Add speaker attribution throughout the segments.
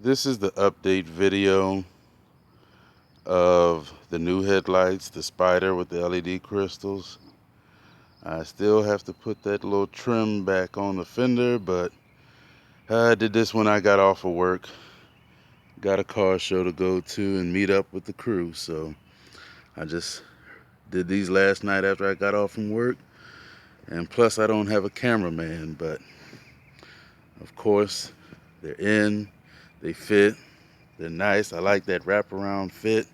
Speaker 1: This is the update video of the new headlights, the Spyder with the LED crystals. I still have to put that little trim back on the fender, but I did this when I got off of work. Got a car show to go to and meet up with the crew, so I just did these last night after I got off from work. And plus I don't have a cameraman, but of course they're in, they fit. They're nice. I like that wraparound fit.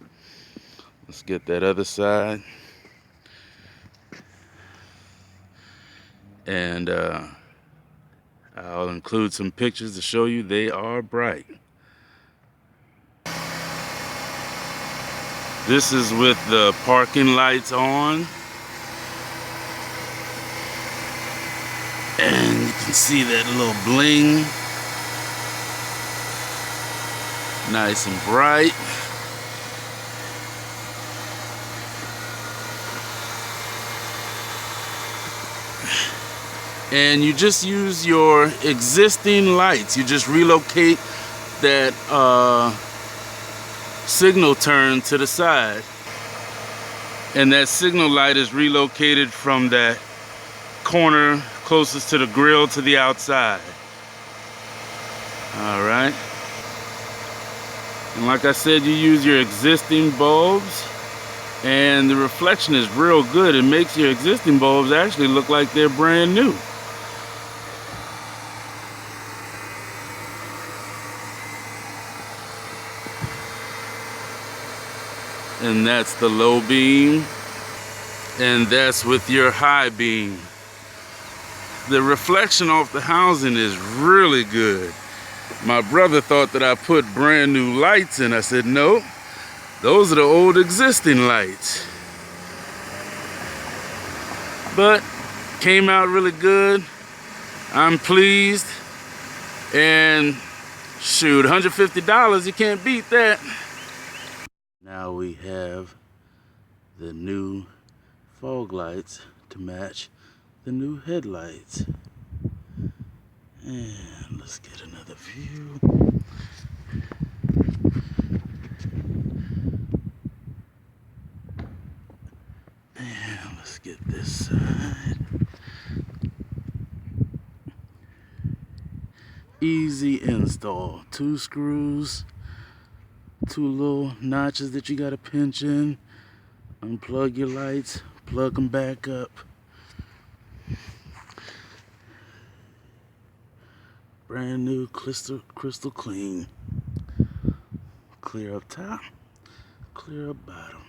Speaker 1: Let's get that other side. And I'll include some pictures to show you they are bright. This is with the parking lights on. And you can see that little bling. Nice and bright. And you just use your existing lights. You just relocate that signal turn to the side. And that signal light is relocated from that corner closest to the grill to the outside. All right. And like I said, you use your existing bulbs, and the reflection is real good. It makes your existing bulbs actually look like they're brand new. And that's the low beam, and that's with your high beam. The reflection off the housing is really good. My brother thought that I put brand new lights in. I said, no, those are the old existing lights. But came out really good. I'm pleased. And shoot, $150, you can't beat that. Now we have the new fog lights to match the new headlights. And let's get another view. And let's get this side. Easy install. 2 screws, 2 little notches that you gotta pinch in. Unplug your lights, plug them back up. Brand new, crystal clean. Clear up top, clear up bottom.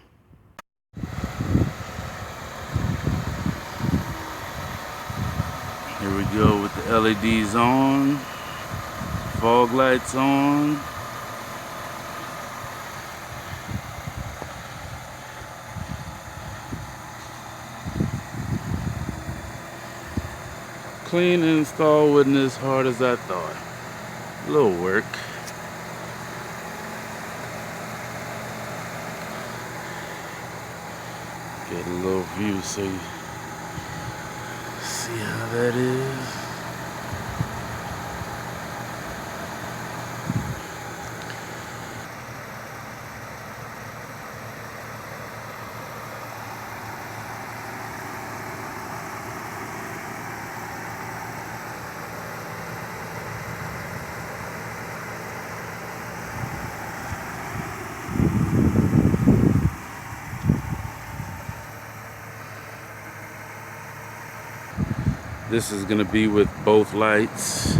Speaker 1: Here we go with the LEDs on, fog lights on. Clean install wasn't as hard as I thought. A little work. Get a little view so you see how that is. This is going to be with both lights.